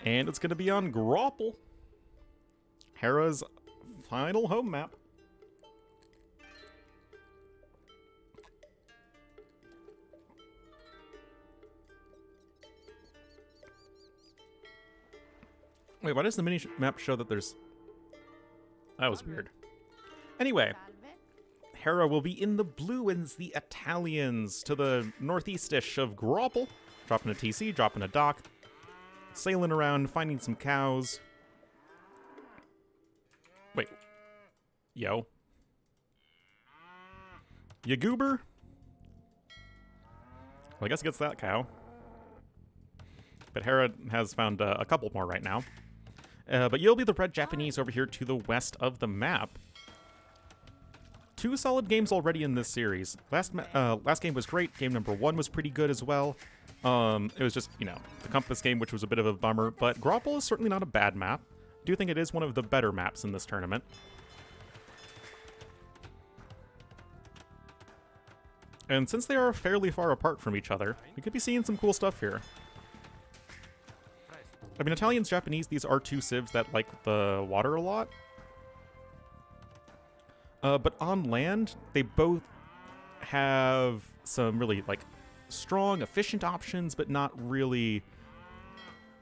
And it's going to be on Grapple, Hera's final home map. Wait, why does the mini map show that there's... That was weird. Anyway, Hera will be in the blue and the Italians to the northeast-ish of Grapple. Dropping a TC, dropping a dock, sailing around, finding some cows. Wait. Yo. Ya goober? Well, I guess it gets that cow. But Hera has found a couple more right now. But you'll be the red Japanese over here to the west of the map. 2 solid games already in this series. Last game was great. Game number 1 was pretty good as well. It was just, you know, the Compass game, which was a bit of a bummer. But Grapple is certainly not a bad map. I do think it is one of the better maps in this tournament. And since they are fairly far apart from each other, we could be seeing some cool stuff here. I mean, Italians, Japanese, these are 2 civs that like the water a lot. But on land, they both have some really, like, strong, efficient options, but not really,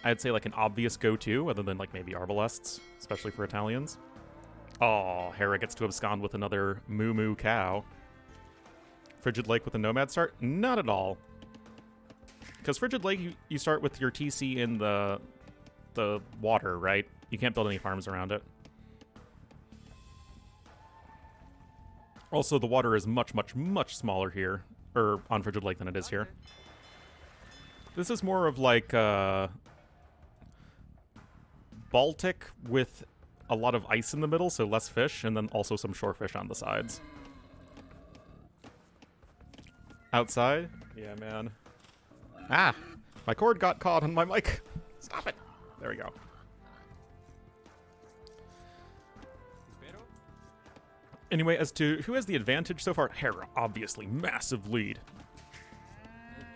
I'd say, like, an obvious go-to, other than, like, maybe Arbalests, especially for Italians. Oh, Hera gets to abscond with another moo-moo cow. Frigid Lake with a Nomad start? Not at all. Because Frigid Lake, you start with your TC in the water, right? You can't build any farms around it. Also, the water is much, much, much smaller here, or on Frigid Lake than it is here. This is more of like Baltic with a lot of ice in the middle, so less fish, and then also some shore fish on the sides. Outside? Yeah, man. Ah! My cord got caught on my mic. Stop it! There we go. Anyway, as to who has the advantage so far, Hera, obviously, massive lead.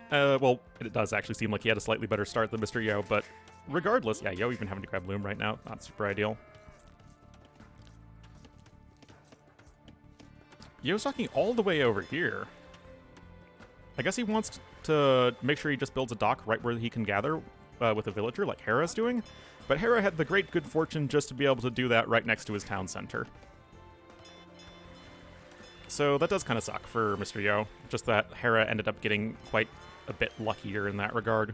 Well, it does actually seem like he had a slightly better start than MrYo, but regardless, yeah, Yo even having to grab Loom right now, not super ideal. Yo's talking all the way over here. I guess he wants to make sure he just builds a dock right where he can gather with a villager like Hera's doing, but Hera had the great good fortune just to be able to do that right next to his town center. So that does kind of suck for MrYo, just that Hera ended up getting quite a bit luckier in that regard.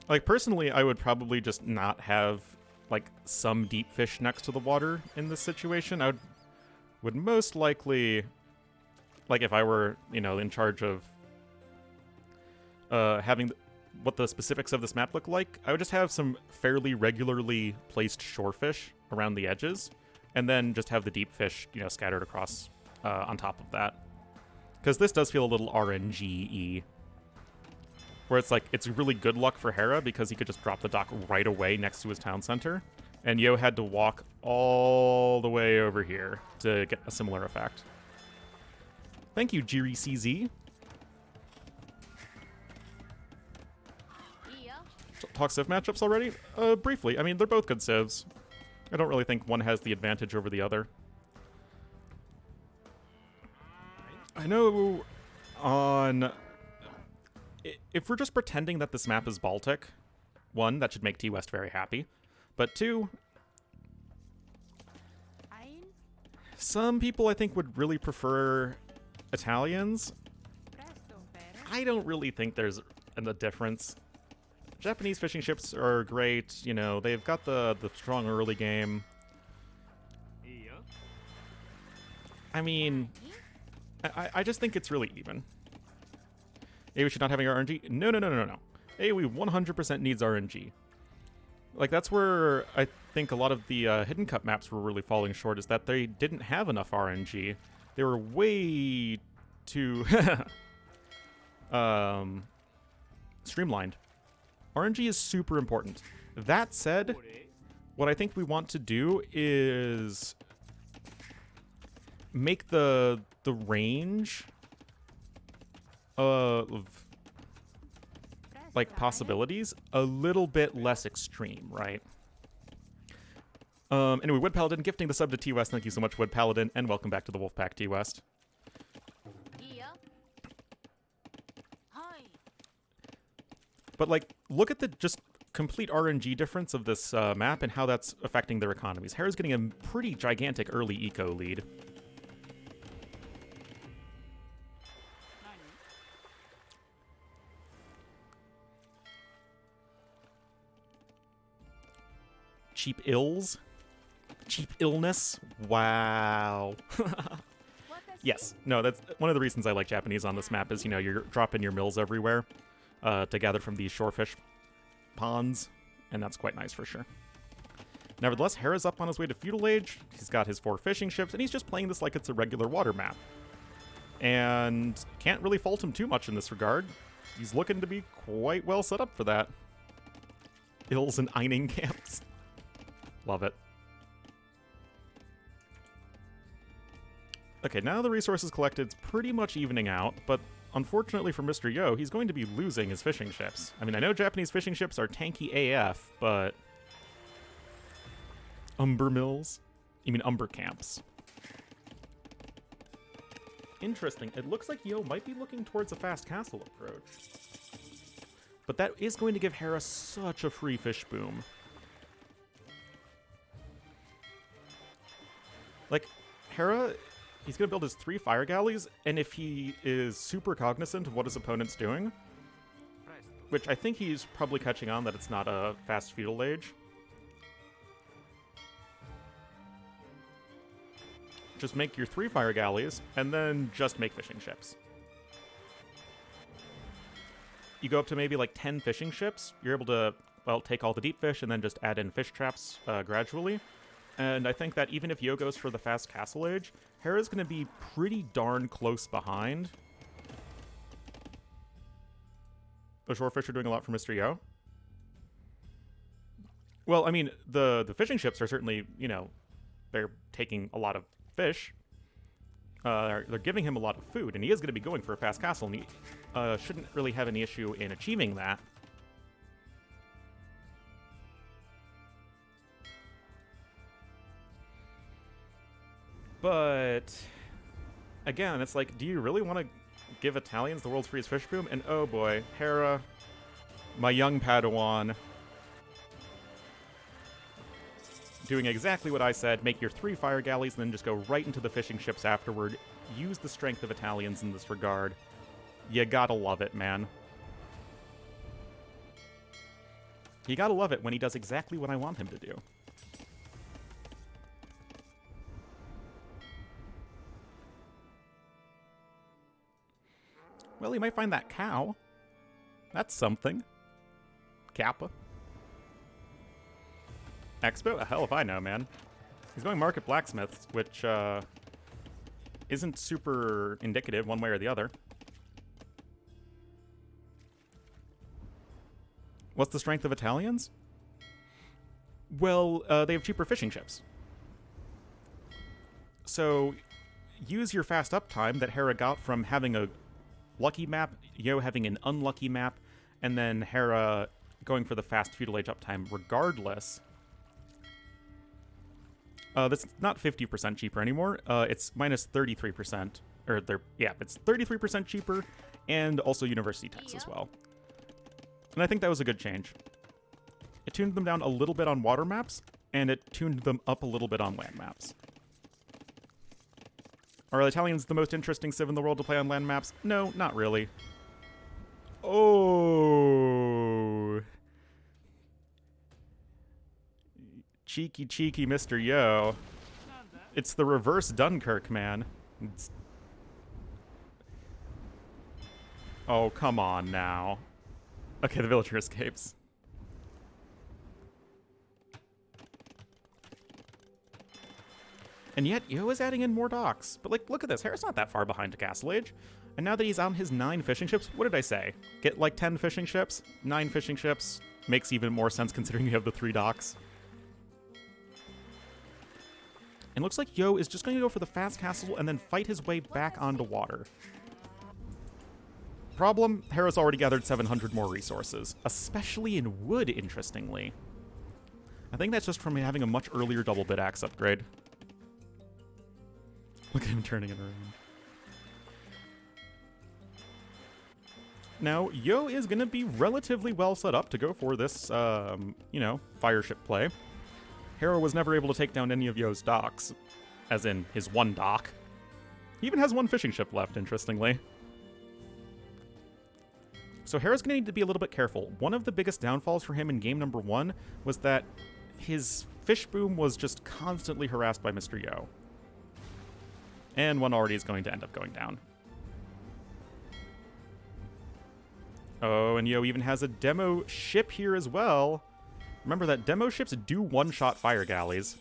Like, personally, I would probably just not have, like, some deep fish next to the water in this situation. I would most likely, like, if I were, you know, in charge of having what the specifics of this map look like, I would just have some fairly regularly placed shorefish around the edges, and then just have the deep fish, you know, scattered across on top of that. Because this does feel a little RNG-y, where it's like, it's really good luck for Hera because he could just drop the dock right away next to his town center, and Yo had to walk all the way over here to get a similar effect. Thank you, Jiri CZ. Talk civ matchups already? Briefly. I mean, they're both good civs. I don't really think one has the advantage over the other. I know on... If we're just pretending that this map is Baltic, 1, that should make T-West very happy. But 2, some people I think would really prefer Italians. I don't really think there's a difference. Japanese fishing ships are great, you know, they've got the strong early game. I mean, I just think it's really even. AoE should not having RNG? No. AoE 100% needs RNG. Like, that's where I think a lot of the Hidden Cup maps were really falling short, is that they didn't have enough RNG. They were way too streamlined. RNG is super important. That said, what I think we want to do is make the range of like possibilities a little bit less extreme, right? Anyway, Wood Paladin gifting the sub to T West. Thank you so much, Wood Paladin, and welcome back to the Wolfpack, T West. But like, look at the just complete RNG difference of this map and how that's affecting their economies. Hera's getting a pretty gigantic early eco lead. Cheap ills? Cheap illness? Wow. Yes. No, that's one of the reasons I like Japanese on this map is, you know, you're dropping your mills everywhere to gather from these shorefish ponds, and that's quite nice for sure. Nevertheless, Hera's up on his way to Feudal Age. He's got his 4 fishing ships, and he's just playing this like it's a regular water map. And can't really fault him too much in this regard. He's looking to be quite well set up for that. Ills and Eining camps. Love it. Okay, now the resources collected, it's pretty much evening out, but unfortunately for MrYo, he's going to be losing his fishing ships. I mean, I know Japanese fishing ships are tanky AF, but... Umber mills? You mean umber camps. Interesting. It looks like Yo might be looking towards a fast castle approach. But that is going to give Hera such a free fish boom. Like, Hera... He's going to build his 3 fire galleys, and if he is super cognizant of what his opponent's doing, which I think he's probably catching on that it's not a fast feudal age, just make your 3 fire galleys, and then just make fishing ships. You go up to maybe like 10 fishing ships, you're able to, well, take all the deep fish and then just add in fish traps gradually. And I think that even if Yo goes for the fast castle age, Hera's going to be pretty darn close behind. The shorefish are doing a lot for MrYo. Well, I mean, the fishing ships are certainly, you know, they're taking a lot of fish. They're giving him a lot of food, and he is going to be going for a fast castle, and he shouldn't really have any issue in achieving that. But, again, it's like, do you really want to give Italians the world's freest fish boom? And oh boy, Hera, my young Padawan, doing exactly what I said, make your 3 fire galleys and then just go right into the fishing ships afterward. Use the strength of Italians in this regard. You gotta love it, man. You gotta love it when he does exactly what I want him to do. Well, he might find that cow. That's something. Kappa. Expo? Hell if I know, man. He's going Market Blacksmiths, which isn't super indicative one way or the other. What's the strength of Italians? Well, they have cheaper fishing ships. So, use your fast uptime that Hera got from having a lucky map, Yo having an unlucky map, and then Hera going for the fast feudal age uptime regardless. That's not 50% cheaper anymore. It's minus 33%. Or it's 33% cheaper, and also university tax as well. And I think that was a good change. It tuned them down a little bit on water maps, and it tuned them up a little bit on land maps. Are Italians the most interesting civ in the world to play on land maps? No, not really. Oh. Cheeky MrYo. It's the reverse Dunkirk, man. Oh, come on now. Okay, the villager escapes. And yet, Yo is adding in more docks. But, like, look at this. Hera's not that far behind to Castle Age. And now that he's on his 9 fishing ships, what did I say? Get, like, 10 fishing ships? 9 fishing ships? Makes even more sense considering you have the 3 docks. And looks like Yo is just going to go for the fast castle and then fight his way back onto water. Problem, Hera's already gathered 700 more resources, especially in wood, interestingly. I think that's just from having a much earlier double bit axe upgrade. Look at him turning it around. Now, Yo is going to be relatively well set up to go for this, you know, fire ship play. Hera was never able to take down any of Yo's docks, as in his one dock. He even has one fishing ship left, interestingly. So Hera's going to need to be a little bit careful. One of the biggest downfalls for him in game number 1 was that his fish boom was just constantly harassed by MrYo. And one already is going to end up going down. Oh, and Yo even has a demo ship here as well. Remember that demo ships do one-shot fire galleys.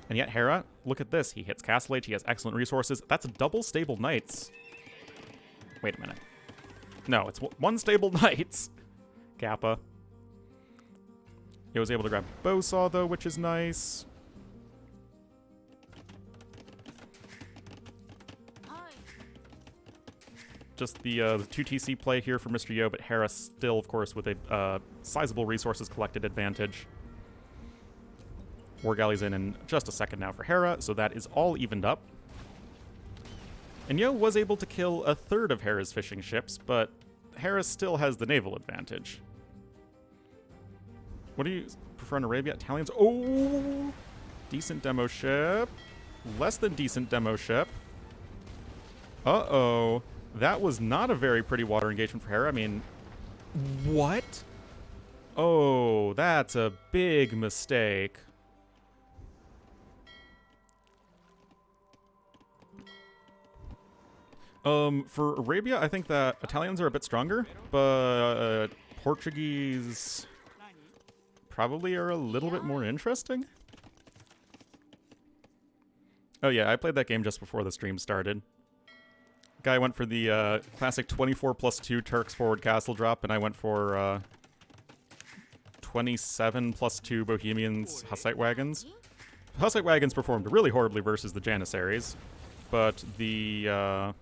And yet Hera, look at this. He hits Castle Age, he has excellent resources. That's double stable knights. Wait a minute. No, it's one stable knights. Kappa. He was able to grab Bowsaw, though, which is nice. Just the 2TC play here for MrYo, but Hera still, of course, with a sizable resources collected advantage. War Galley's in just a second now for Hera, so that is all evened up. And Yo was able to kill a third of Hera's fishing ships, but Hera still has the naval advantage. What do you prefer in Arabia? Italians? Oh! Decent demo ship. Less than decent demo ship. Uh-oh. That was not a very pretty water engagement for Hera. I mean, what? Oh, that's a big mistake. For Arabia, I think that Italians are a bit stronger, but Portuguese probably are a little bit more interesting. Oh yeah, I played that game just before the stream started. Guy went for the classic 24+2 Turks forward castle drop, and I went for 27+2 Bohemians Hussite wagons. Hussite wagons performed really horribly versus the Janissaries, but the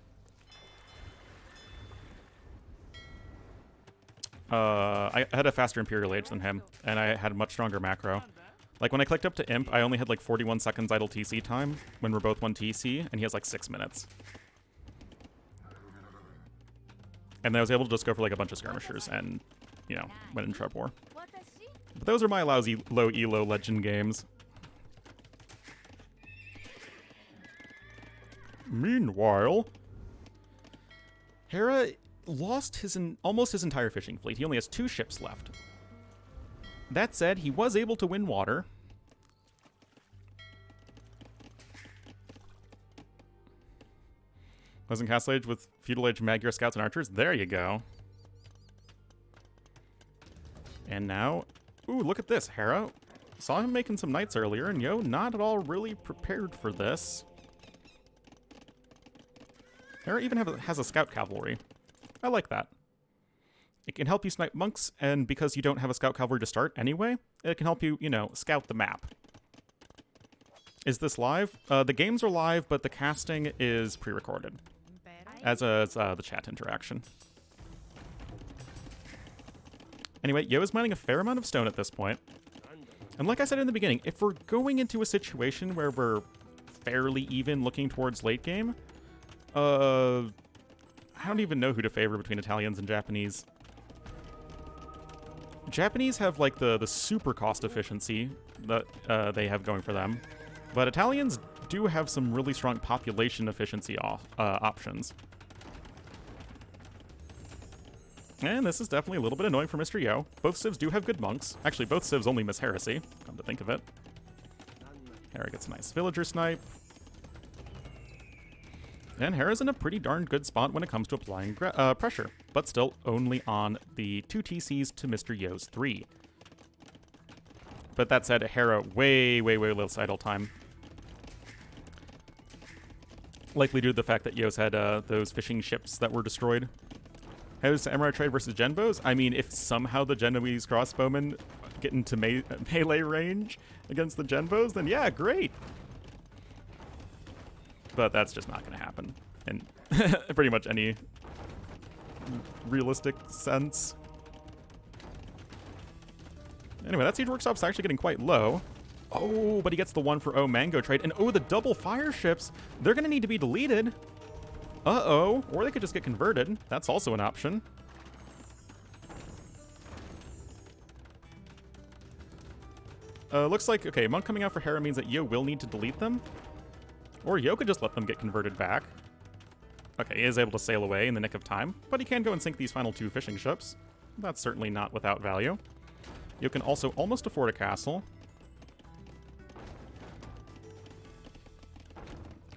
I had a faster Imperial Age than him, and I had a much stronger macro. Like, when I clicked up to Imp, I only had like 41 seconds idle TC time when we're both 1 TC, and he has like 6 minutes. And then I was able to just go for like a bunch of skirmishers and, you know, went in Treb War. But those are my lousy low elo legend games. Meanwhile, Hera lost almost his entire fishing fleet. He only has 2 ships left. That said, he was able to win water. Was in Castle Age with Feudal Age Magyar Scouts and Archers. There you go. And now, ooh, look at this. Hera saw him making some knights earlier, and Yo, not at all really prepared for this. Hera even has a scout cavalry. I like that. It can help you snipe monks, and because you don't have a scout cavalry to start anyway, it can help you, you know, scout the map. Is this live? The games are live, but the casting is pre-recorded, as is the chat interaction. Anyway, Yo is mining a fair amount of stone at this point. And like I said in the beginning, if we're going into a situation where we're fairly even looking towards late game, I don't even know who to favor between Italians and Japanese. Japanese have like the super cost efficiency that they have going for them, but Italians do have some really strong population efficiency options. And this is definitely a little bit annoying for MrYo. Both civs do have good monks. Actually, both civs only miss heresy, come to think of it. Hera gets a nice villager snipe. And Hera's in a pretty darn good spot when it comes to applying pressure, but still only on the 2 TCs to MrYo's 3. But that said, Hera way less idle time. Likely due to the fact that Yo's had those fishing ships that were destroyed. How's Samurai trade versus Genbos? I mean, if somehow the Genoese crossbowmen get into melee range against the Genbos, then yeah, great. But that's just not going to happen in pretty much any realistic sense. Anyway, that siege workshop's actually getting quite low. Oh, but he gets the 1 for O mango trade. And oh, the double fire ships, they're going to need to be deleted. Uh-oh. Or they could just get converted. That's also an option. Looks like, okay, Monk coming out for Hera means that Yo will need to delete them. Or Yo could just let them get converted back. Okay, he is able to sail away in the nick of time, but he can go and sink these final 2 fishing ships. That's certainly not without value. Yo can also almost afford a castle.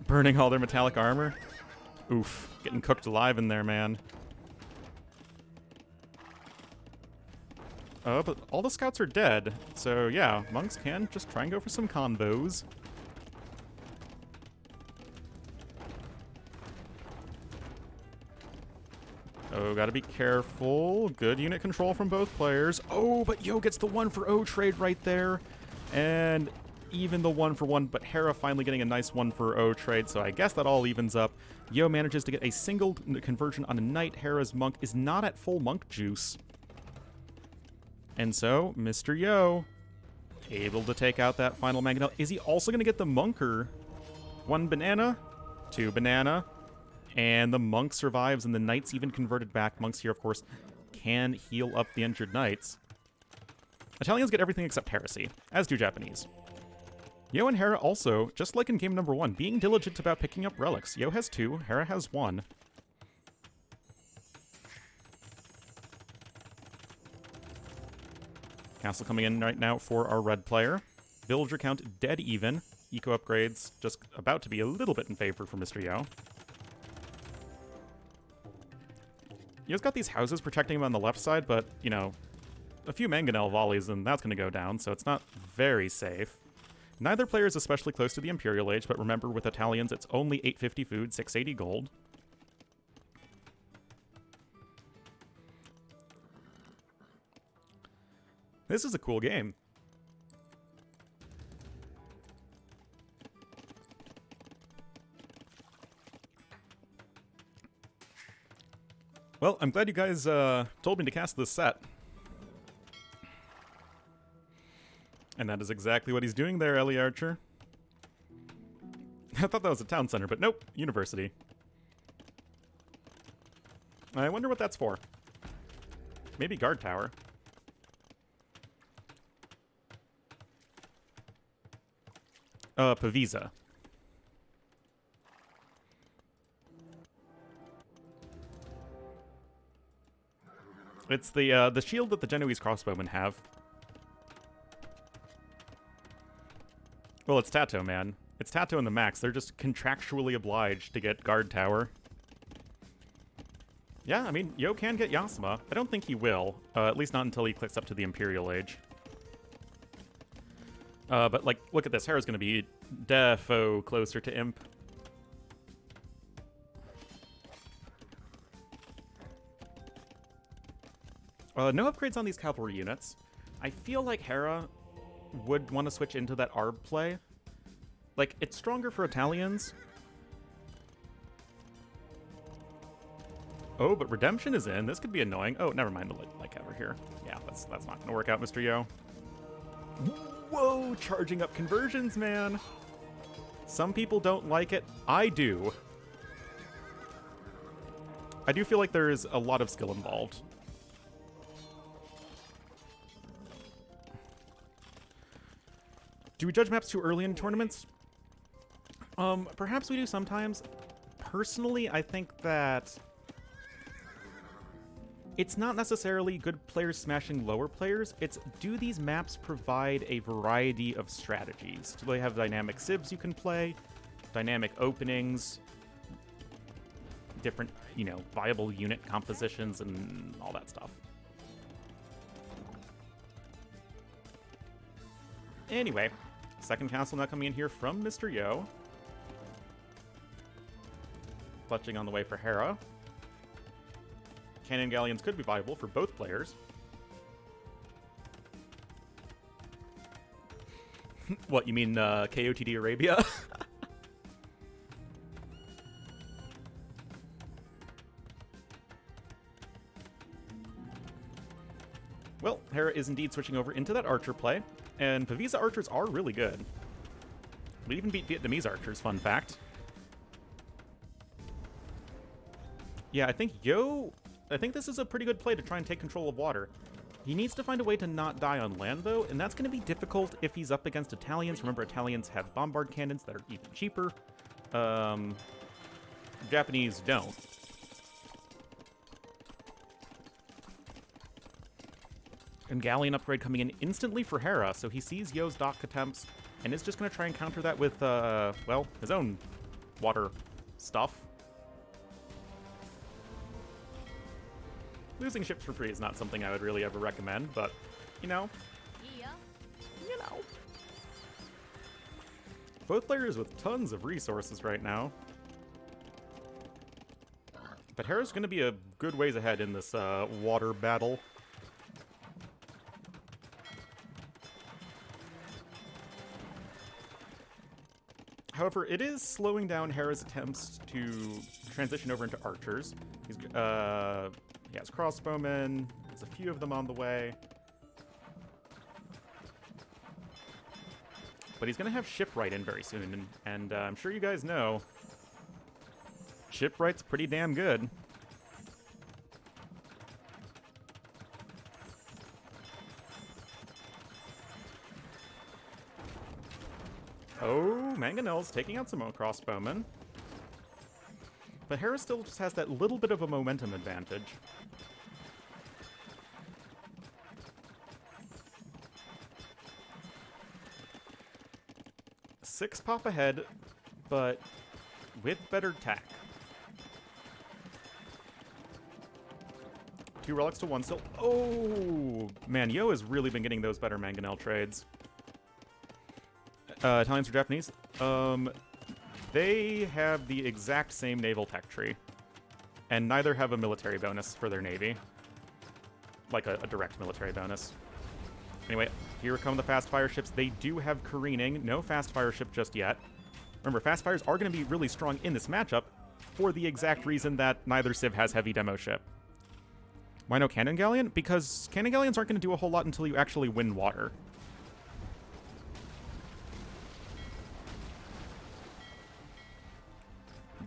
Burning all their metallic armor. Oof, getting cooked alive in there, man. But all the scouts are dead, so yeah, monks can just try and go for some combos. Oh, gotta be careful. Good unit control from both players. Oh, but Yo gets the 1 for O trade right there. And even the 1 for 1, but Hera finally getting a nice 1 for O trade, so I guess that all evens up. Yo manages to get a single conversion on a knight. Hera's monk is not at full monk juice. And so, MrYo, able to take out that final mangonel. Is he also going to get the monker? 1 banana, 2 banana, and the monk survives, and the knight's even converted back. Monks here, of course, can heal up the injured knights. Italians get everything except heresy, as do Japanese. Yo and Hera also, just like in game number 1, being diligent about picking up relics. Yo has 2, Hera has 1. Castle coming in right now for our red player. Villager count dead even. Eco upgrades just about to be a little bit in favor for MrYo. Yo's got these houses protecting him on the left side, but, you know, a few mangonel volleys and that's going to go down, so it's not very safe. Neither player is especially close to the Imperial Age, but remember, with Italians, it's only 850 food, 680 gold. This is a cool game. Well, I'm glad you guys told me to cast this set. And that is exactly what he's doing there, Ellie Archer. I thought that was a town center, but nope, university. I wonder what that's for. Maybe guard tower. Pavisa. It's the shield that the Genoese crossbowmen have. Well, it's Tato, man. It's Tato and the Max. They're just contractually obliged to get guard tower. Yeah, I mean, Yo can get Yasuma. I don't think he will. At least not until he clicks up to the Imperial Age. But, like, look at this. Hera's going to be defo closer to Imp. No upgrades on these cavalry units. I feel like Hera would want to switch into that Arb play. Like, it's stronger for Italians. Oh, but Redemption is in. This could be annoying. Oh, never mind the light cover here. Yeah, that's not going to work out, MrYo. Whoa, charging up conversions, man. Some people don't like it. I do. I do feel like there is a lot of skill involved. Do we judge maps too early in tournaments? Perhaps we do sometimes. Personally, I think that it's not necessarily good players smashing lower players. It's, do these maps provide a variety of strategies? Do they have dynamic civs you can play? Dynamic openings? Different, you know, viable unit compositions and all that stuff. Anyway, second castle now coming in here from MrYo. Clutching on the way for Hera. Cannon galleons could be viable for both players. What, you mean KOTD Arabia? Well, Hera is indeed switching over into that archer play, and Pavisa archers are really good. We even beat Vietnamese archers, fun fact. Yeah, I think this is a pretty good play to try and take control of water. He needs to find a way to not die on land, though, and that's going to be difficult if he's up against Italians. Remember, Italians have bombard cannons that are even cheaper. Japanese don't. And Galleon upgrade coming in instantly for Hera, so he sees Yo's dock attempts and is just going to try and counter that with, well, his own water stuff. Losing ships for free is not something I would really ever recommend, but, you know. Both players with tons of resources right now. But Hera's going to be a good ways ahead in this water battle. However, it is slowing down Hera's attempts to transition over into archers. He has crossbowmen. There's a few of them on the way. But he's going to have shipwright in very soon, and I'm sure you guys know shipwright's pretty damn good. Oh, Mangonel's taking out some more crossbowmen. But Hera still just has that little bit of a momentum advantage. Six pop ahead, but with better tack. 2 relics to 1 still. Oh, man, Yo has really been getting those better Mangonel trades. Italians or Japanese? They have the exact same naval tech tree, and neither have a military bonus for their navy. Like a direct military bonus. Anyway, here come the fast fire ships. They do have careening. No fast fire ship just yet. Remember, fast fires are going to be really strong in this matchup for the exact reason that neither civ has heavy demo ship. Why no cannon galleon? Because cannon galleons aren't going to do a whole lot until you actually win water.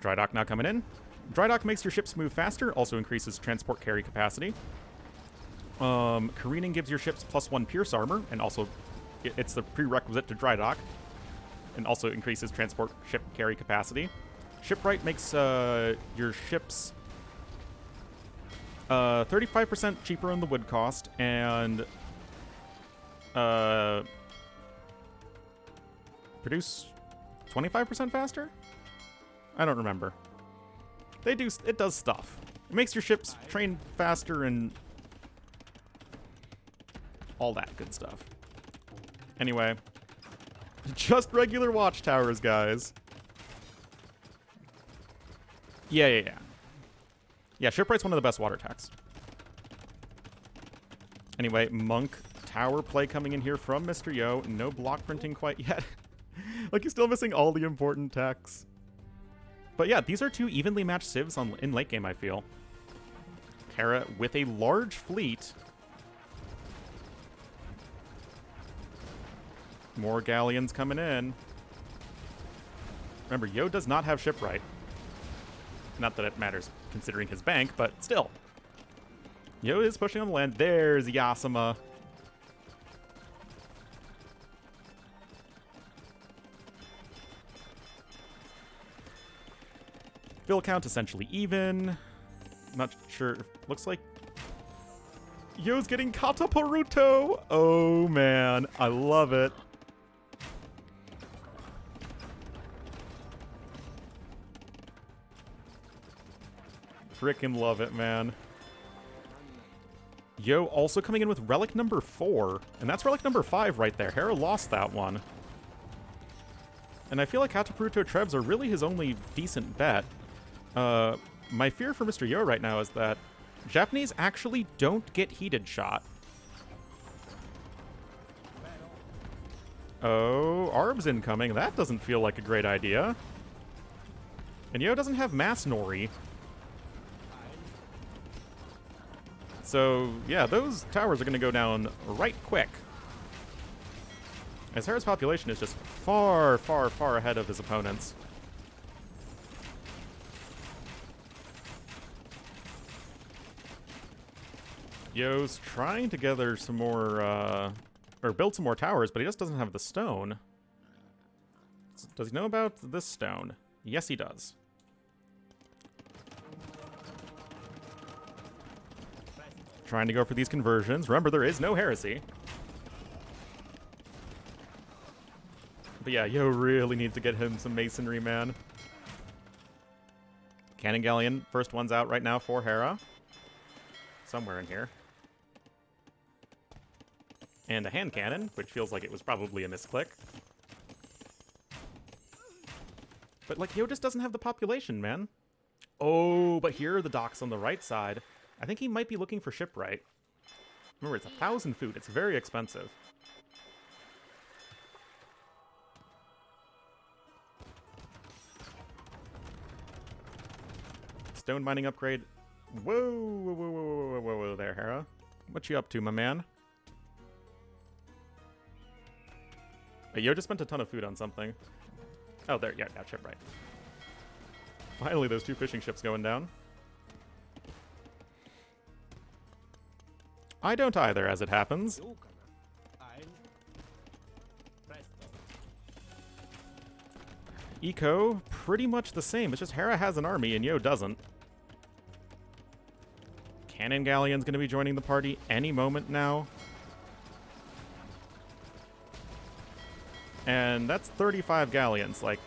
Dry dock now coming in. Dry dock makes your ships move faster, also increases transport carry capacity. Careening gives your ships +1 pierce armor, and also it's the prerequisite to dry dock, and also increases transport ship carry capacity. Shipwright makes your ships 35% cheaper on the wood cost, and produce 25% faster? I don't remember. It does stuff. It makes your ships train faster and all that good stuff. Anyway, just regular watchtowers, guys. Yeah, Shipwright's one of the best water techs. Anyway, Monk tower play coming in here from MrYo. No block printing quite yet. Like, he's still missing all the important techs. But yeah, these are 2 evenly matched civs in late game, I feel. Hera with a large fleet. More galleons coming in. Remember, Yo does not have shipwright. Not that it matters considering his bank, but still. Yo is pushing on the land. There's Yasuma. Fill count essentially even. Not sure. Looks like Yo's getting Kataparuto. Oh man, I love it. Frickin' love it, man. Yo also coming in with relic number 4, and that's relic number 5 right there. Hera lost that one. And I feel like Kataparuto Trebs are really his only decent bet. My fear for MrYo right now is that Japanese actually don't get heated shot. Oh, Arb's incoming. That doesn't feel like a great idea. And Yo doesn't have mass Nori. So, yeah, those towers are going to go down right quick. As Hera's population is just far, far, far ahead of his opponents. Yo's trying to gather some more, or build some more towers, but he just doesn't have the stone. Does he know about this stone? Yes, he does. Trying to go for these conversions. Remember, there is no heresy. But yeah, Yo really needs to get him some masonry, man. Cannon Galleon, first one's out right now for Hera. Somewhere in here. And a hand cannon, which feels like it was probably a misclick. But, like, Yo just doesn't have the population, man. Oh, but here are the docks on the right side. I think he might be looking for shipwright. Remember, it's 1,000 food. It's very expensive. Stone mining upgrade. Whoa, whoa, whoa, whoa, whoa, whoa there, Hera. What you up to, my man? Hey, Yo just spent a ton of food on something. Oh, there, yeah, shipwright. Finally, those 2 fishing ships going down. I don't either, as it happens. Eco, pretty much the same. It's just Hera has an army and Yo doesn't. Cannon Galleon's going to be joining the party any moment now. And that's 35 galleons. Like,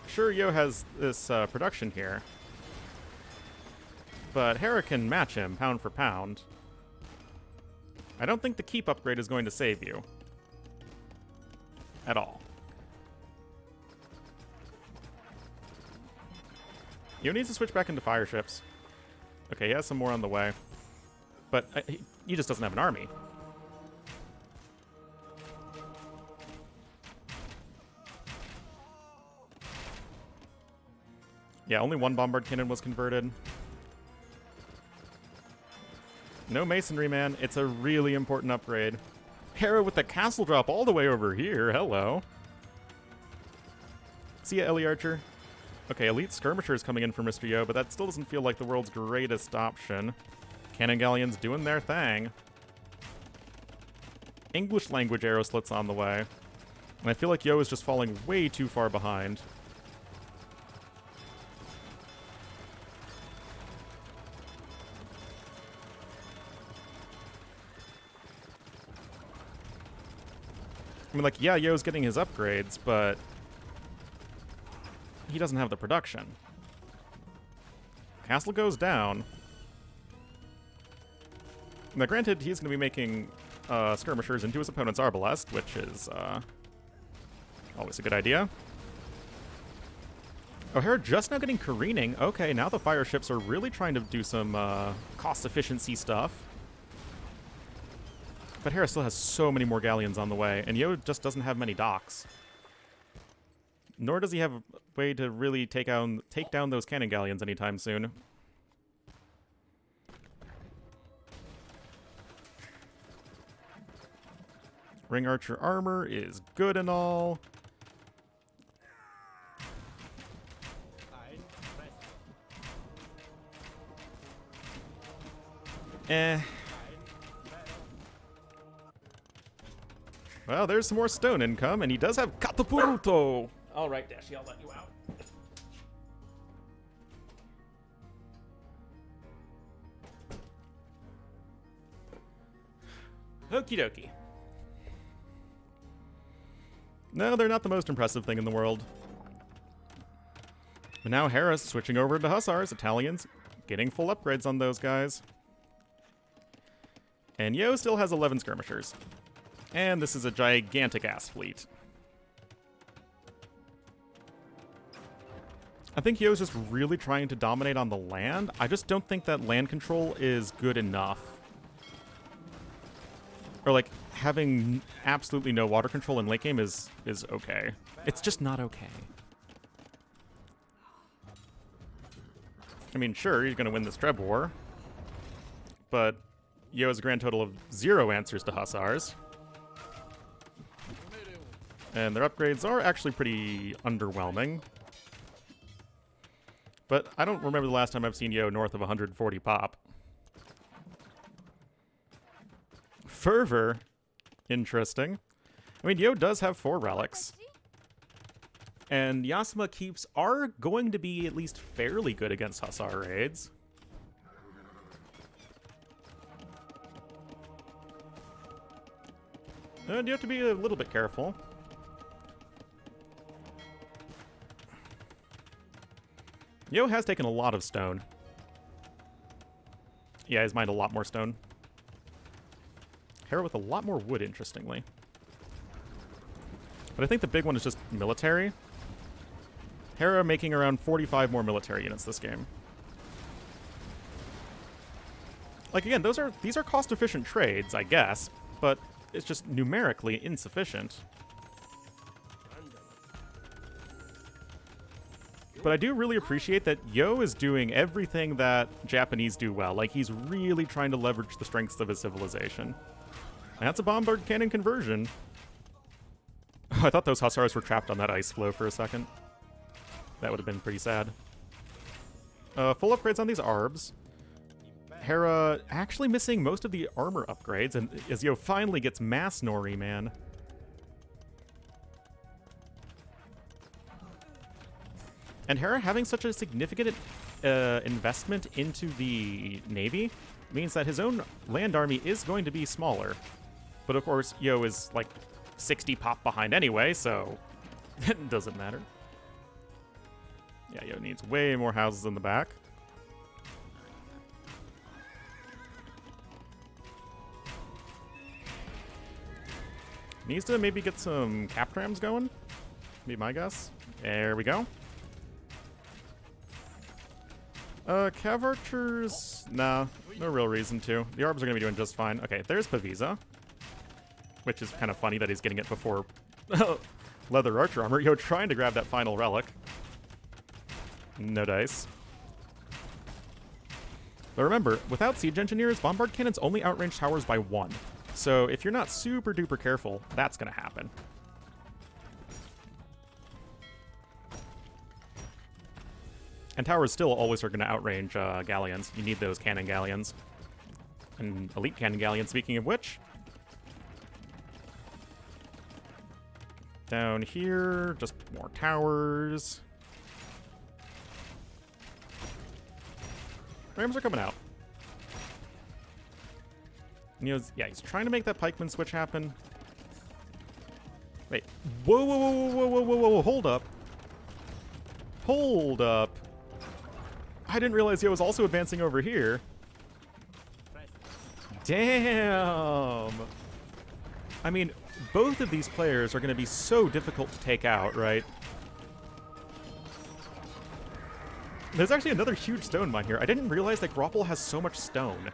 sure, Yo has this production here. But Hera can match him pound for pound. I don't think the keep upgrade is going to save you. At all. Yo needs to switch back into fire ships. Okay, he has some more on the way. But he just doesn't have an army. Yeah, only 1 bombard cannon was converted. No masonry, man. It's a really important upgrade. Hera with the castle drop all the way over here. Hello. See ya, Ellie Archer. Okay, elite skirmishers coming in for MrYo, but that still doesn't feel like the world's greatest option. Cannon Galleons doing their thing. English language arrow slits on the way. And I feel like Yo is just falling way too far behind. I mean, like, yeah, Yo's getting his upgrades, but he doesn't have the production. Castle goes down. Now, granted, he's going to be making skirmishers into his opponent's arbalest, which is always a good idea. Oh, Hera just now getting careening. Okay, now the fire ships are really trying to do some cost efficiency stuff. But Hera still has so many more galleons on the way, and Yo just doesn't have many docks. Nor does he have a way to really take down those cannon galleons anytime soon. Ring Archer armor is good and all. Well, there's some more stone income, and he does have Katapuruto. All right, Dashi, I'll let you out. Okie dokie. No, they're not the most impressive thing in the world. But now Hera's switching over to Hussars, Italians, getting full upgrades on those guys. And Yo still has 11 skirmishers. And this is a gigantic-ass fleet. I think Yo's just really trying to dominate on the land. I just don't think that land control is good enough. Or, like, having absolutely no water control in late game is okay. It's just not okay. I mean, sure, he's going to win this Treb War. But Yo has a grand total of 0 answers to Hussars. And their upgrades are actually pretty underwhelming. But I don't remember the last time I've seen Yo north of 140 pop. Fervor. Interesting. I mean, Yo does have 4 relics. And Yasuma keeps are going to be at least fairly good against Hussar raids. And you have to be a little bit careful. Yo has taken a lot of stone. Yeah, he's mined a lot more stone. Hera with a lot more wood, interestingly. But I think the big one is just military. Hera making around 45 more military units this game. Like, again, these are cost-efficient trades, I guess, but it's just numerically insufficient. But I do really appreciate that Yo is doing everything that Japanese do well. Like, he's really trying to leverage the strengths of his civilization. And that's a bombard cannon conversion. I thought those Hussars were trapped on that ice floe for a second. That would have been pretty sad. Full upgrades on these Arbs. Hera actually missing most of the armor upgrades, and as Yo finally gets mass Nori, man. And Hera having such a significant investment into the Navy means that his own land army is going to be smaller. But of course, Yo is like 60 pop behind anyway, so it doesn't matter. Yeah, Yo needs way more houses in the back. Needs to maybe get some cap trams going. Be my guess. There we go. Cav archers, nah, no real reason to. The Arbs are gonna be doing just fine. Okay, there's Pavisa, which is kind of funny that he's getting it before leather archer armor. Yo, trying to grab that final relic. No dice. But remember, without siege engineers, bombard cannons only outrange towers by 1. So if you're not super duper careful, that's gonna happen. And towers still always are going to outrange galleons. You need those cannon galleons. And elite cannon galleons, speaking of which. Down here, just more towers. Rams are coming out. And yeah, he's trying to make that pikeman switch happen. Wait. Whoa, whoa, whoa, whoa, whoa, whoa, whoa, hold up. Hold up. I didn't realize he was also advancing over here. Damn! I mean, both of these players are going to be so difficult to take out, right? There's actually another huge stone mine here. I didn't realize that Grapple has so much stone.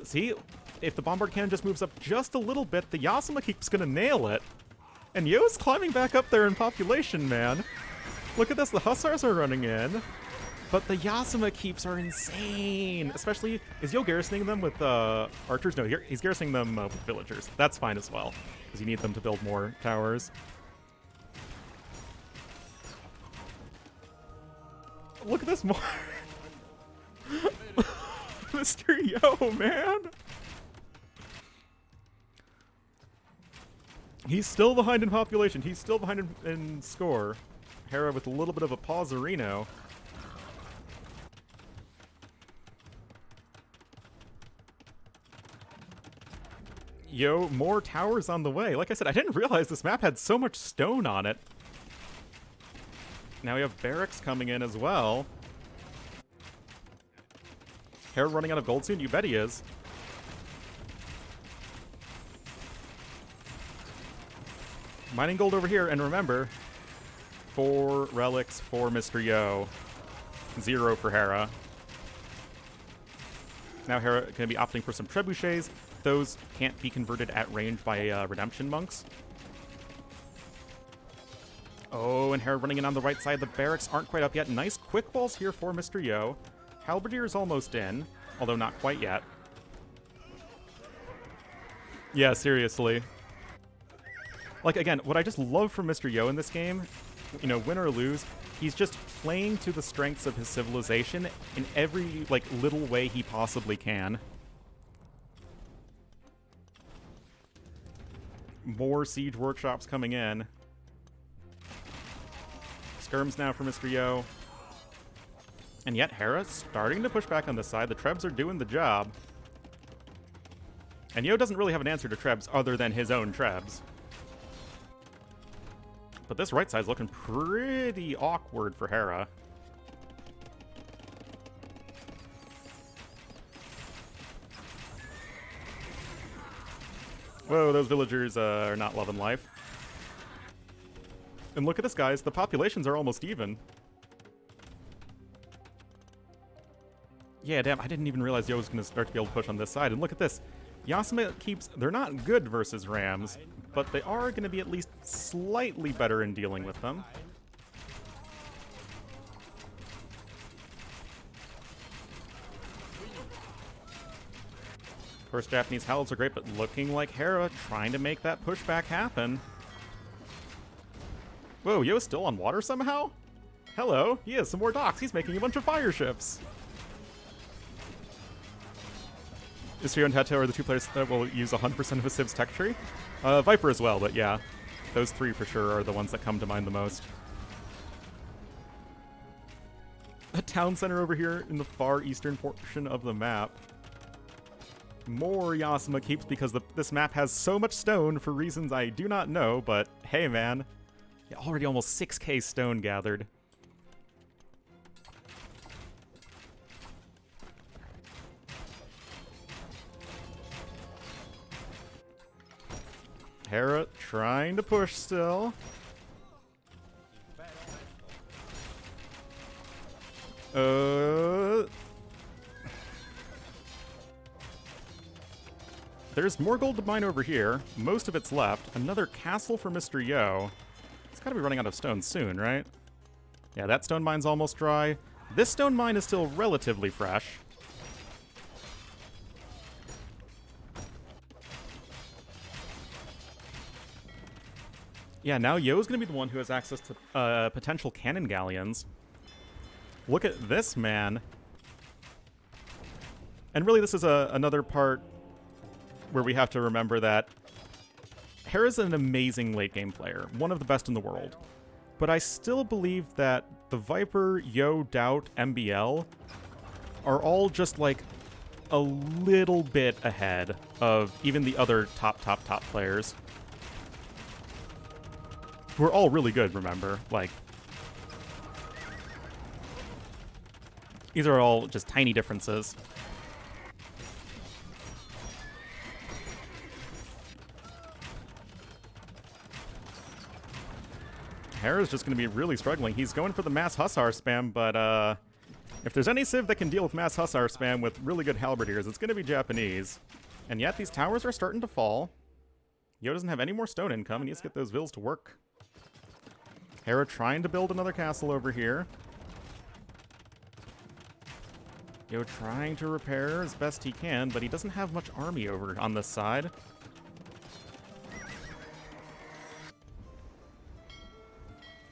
See? If the bombard cannon just moves up just a little bit, the Yasuma keeps going to nail it. And Yo's climbing back up there in population, man. Look at this, the Hussars are running in. But the Yasuma keeps are insane. Especially, is Yo garrisoning them with archers? No, he's garrisoning them with villagers. That's fine as well, because you need them to build more towers. Look at this more. Mr. Yo, man. He's still behind in population. He's still behind in score. Hera with a little bit of a pauserino. Yo, more towers on the way. Like I said, I didn't realize this map had so much stone on it. Now we have barracks coming in as well. Hera running out of gold soon? You bet he is. Mining gold over here, and remember, 4 relics for Mr. Yo. 0 for Hera. Now Hera going to be opting for some trebuchets. Those can't be converted at range by redemption monks. Oh, and Hera running in on the right side. The barracks aren't quite up yet. Nice quick balls here for Mr. Yo. Halberdier's almost in. although not quite yet. Yeah, seriously. Like, again, what I just love from MrYo in this game, you know, win or lose, he's just playing to the strengths of his civilization in every, like, little way he possibly can. More siege workshops coming in. Skirms now for MrYo. And yet, Hera starting to push back on this side. The Trebs are doing the job. And Yo doesn't really have an answer to Trebs other than his own Trebs. But this right side's looking pretty awkward for Hera. Whoa, those villagers are not loving life. And look at this, guys. The populations are almost even. Yeah, damn, I didn't even realize Yo was going to start to be able to push on this side. And look at this. Yasuma keeps... They're not good versus Rams, but they are going to be at least slightly better in dealing with them. Of course, Japanese Howls are great, but looking like Hera trying to make that pushback happen. Whoa, Yo's still on water somehow? Hello, he has some more docks. He's making a bunch of fire ships. Istrio and Heto are the two players that will use 100% of a Civ's tech tree. Viper as well, but yeah. Those three for sure are the ones that come to mind the most. A town center over here in the far eastern portion of the map. More Yasuma keeps because this map has so much stone for reasons I do not know, but hey man. Yeah, already almost 6k stone gathered. Hera trying to push still. There's more gold to mine over here. Most of it's left. Another castle for MrYo. It's got to be running out of stone soon, right? Yeah, that stone mine's almost dry. This stone mine is still relatively fresh. Yeah, now Yo's going to be the one who has access to potential cannon galleons. Look at this, man. And really, this is another part where we have to remember that Hera's an amazing late-game player, one of the best in the world. But I still believe that the Viper, Yo, Doubt, MBL are all just, like, a little bit ahead of even the other top players. Who are all really good, remember? Like, these are all just tiny differences. Hera's just going to be really struggling. He's going for the mass Hussar spam, but if there's any Civ that can deal with mass Hussar spam with really good halberdiers, it's going to be Japanese. And yet these towers are starting to fall. Yo doesn't have any more stone income. He needs to get those vills to work. Hera trying to build another castle over here. Yo trying to repair as best he can, but he doesn't have much army over on this side.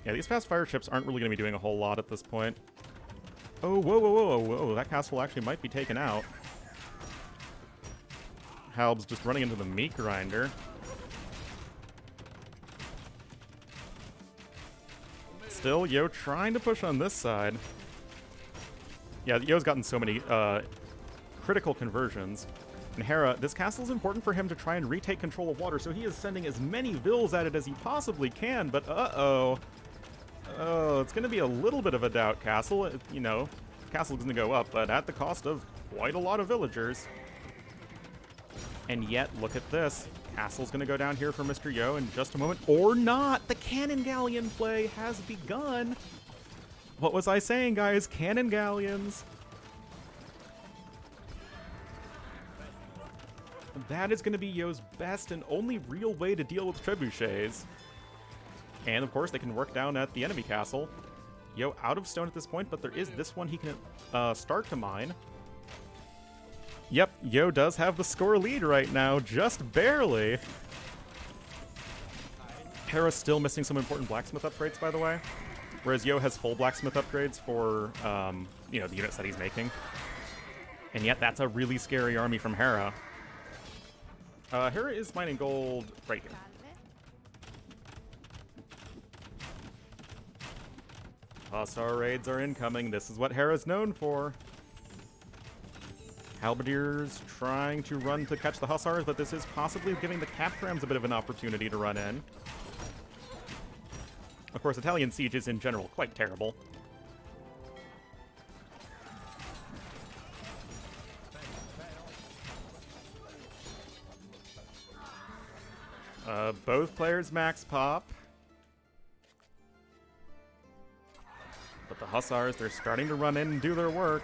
Yeah, these fast fire ships aren't really going to be doing a whole lot at this point. Oh, whoa. That castle actually might be taken out. Halb's just running into the meat grinder. Still, Yo trying to push on this side. Yeah, Yo's gotten so many critical conversions. And Hera, this castle is important for him to try and retake control of water, so he is sending as many vills at it as he possibly can, but uh-oh. Oh, it's going to be a little bit of a doubt castle. You know, castle's going to go up, but at the cost of quite a lot of villagers. And yet, look at this. Castle's going to go down here for MrYo in just a moment. Or not! The cannon galleon play has begun! What was I saying, guys? Cannon galleons! That is going to be Yo's best and only real way to deal with trebuchets. And, of course, they can work down at the enemy castle. Yo out of stone at this point, but there is this one he can start to mine. Yep, Yo does have the score lead right now, just barely. Hera's still missing some important blacksmith upgrades, by the way. Whereas Yo has full blacksmith upgrades for, you know, the units that he's making. And yet that's a really scary army from Hera. Hera is mining gold right here. Hussar raids are incoming. This is what Hera's known for. Halberdiers trying to run to catch the Hussars, but this is possibly giving the Captrams a bit of an opportunity to run in. Of course, Italian siege is in general quite terrible. Both players max pop. But the Hussars, they're starting to run in and do their work.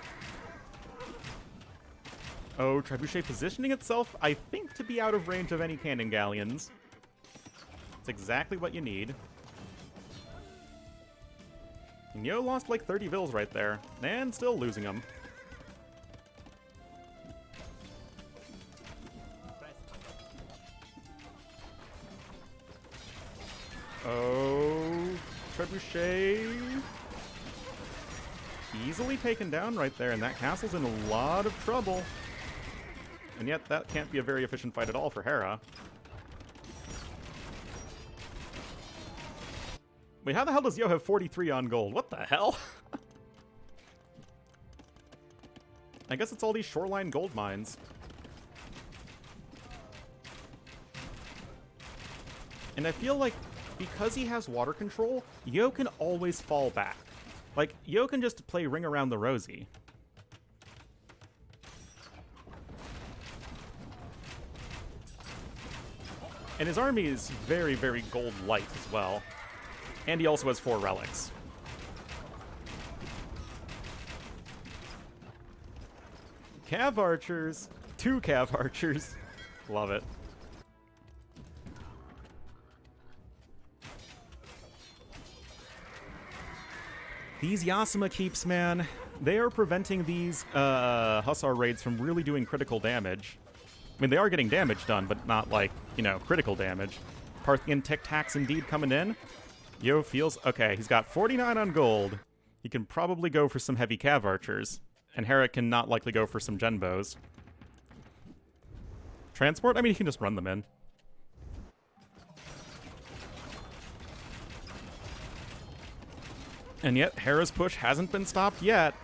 Oh, Trebuchet positioning itself, I think, to be out of range of any cannon galleons. It's exactly what you need. And Yo lost like 30 vills right there, and still losing them. Oh, Trebuchet. Easily taken down right there, and that castle's in a lot of trouble. And yet, that can't be a very efficient fight at all for Hera. Wait, how the hell does Yo have 43 on gold? What the hell? I guess it's all these shoreline gold mines. And I feel like because he has water control, Yo can always fall back. Like, Yo can just play Ring Around the Rosie. And his army is very, very gold light as well. And he also has 4 relics. Cav archers. 2 cav archers. Love it. These Yasuma keeps, man, they are preventing these Hussar raids from really doing critical damage. I mean, they are getting damage done, but not like, you know, critical damage. Parthian tic-tacs indeed coming in. Yo feels... Okay, he's got 49 on gold. He can probably go for some heavy cav archers. And Hera can not likely go for some genbows. Transport? I mean, he can just run them in. And yet, Hera's push hasn't been stopped yet.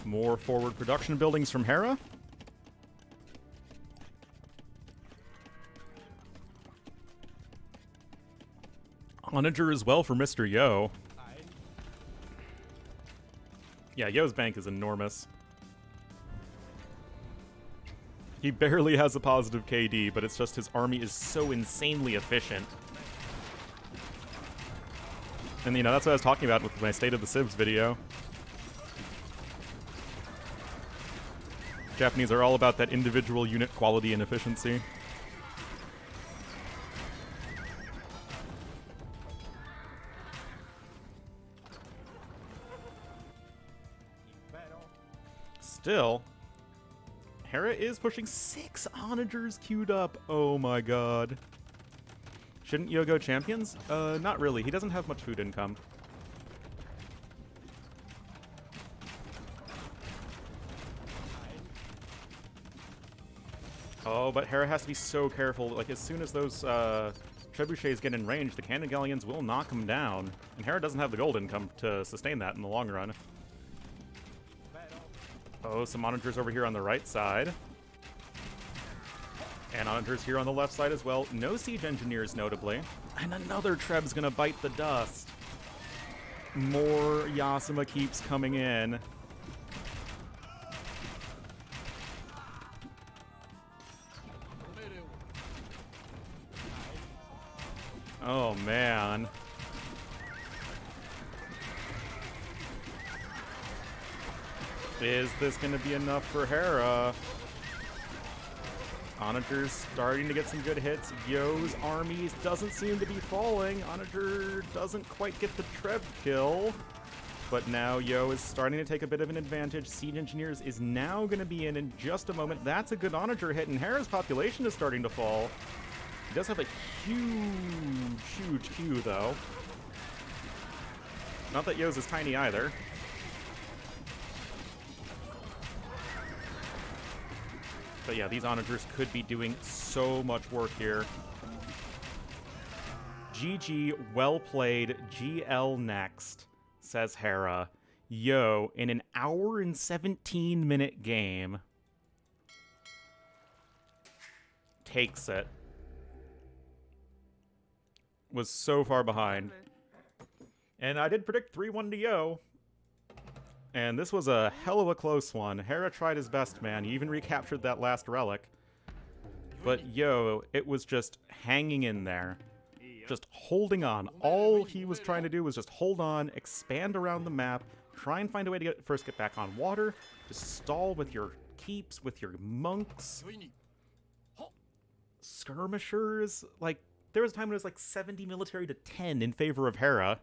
More forward production buildings from Hera. Onager as well for Mr. Yo. Yeah, Yo's bank is enormous. He barely has a positive KD, but it's just his army is so insanely efficient. And, you know, that's what I was talking about with my State of the Civs video. Japanese are all about that individual unit quality and efficiency. Still, Hera is pushing 6 onagers queued up. Oh my god. Shouldn't Yo go champions? Not really. He doesn't have much food income. Oh, but Hera has to be so careful. Like, as soon as those trebuchets get in range, the cannon galleons will knock him down. And Hera doesn't have the gold income to sustain that in the long run. Oh, some onagers over here on the right side. And onagers here on the left side as well. No siege engineers, notably. And another Treb's gonna bite the dust. More Yasuma keeps coming in. Oh, man. Is this going to be enough for Hera? Onager's starting to get some good hits. Yo's armies doesn't seem to be falling. Onager doesn't quite get the Treb kill. But now Yo is starting to take a bit of an advantage. Siege Engineers is now going to be in just a moment. That's a good Onager hit, and Hera's population is starting to fall. He does have a huge, huge Q, though. Not that Yo's is tiny either. But yeah, these Onagers could be doing so much work here. GG, well played. GL next, says Hera. Yo, in an hour and 17-minute game, takes it. Was so far behind. And I did predict 3-1 to Yo. And this was a hell of a close one. Hera tried his best, man. He even recaptured that last relic. But Yo, it was just hanging in there. Just holding on. All he was trying to do was just hold on, expand around the map, try and find a way to first get back on water, just stall with your keeps, with your monks. Skirmishers. Like, there was a time when it was like 70 military to 10 in favor of Hera.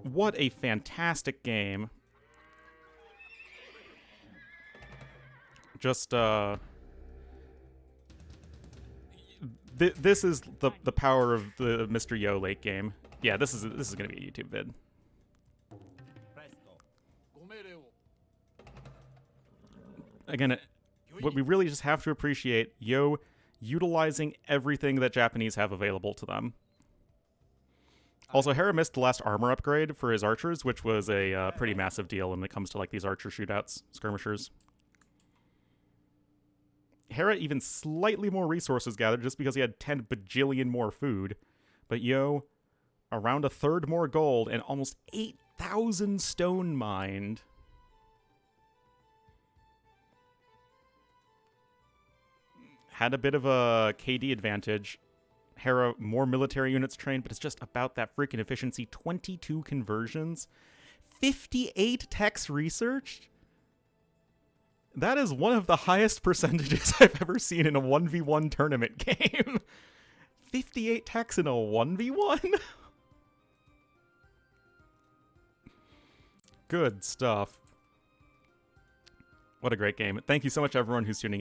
What a fantastic game. Just, this is the power of the MrYo late game. Yeah, this is gonna be a YouTube vid. Again, what we really just have to appreciate, Yo utilizing everything that Japanese have available to them. Also, Hera missed the last armor upgrade for his archers, which was a pretty massive deal when it comes to like these archer shootouts, skirmishers. Hera even slightly more resources gathered just because he had 10 bajillion more food. But Yo, around a third more gold and almost 8,000 stone mined. Had a bit of a KD advantage. Hera, more military units trained, but it's just about that freaking efficiency. 22 conversions. 58 techs researched. That is one of the highest percentages I've ever seen in a 1v1 tournament game. 58 techs in a 1v1? Good stuff. What a great game. Thank you so much, everyone who's tuning in.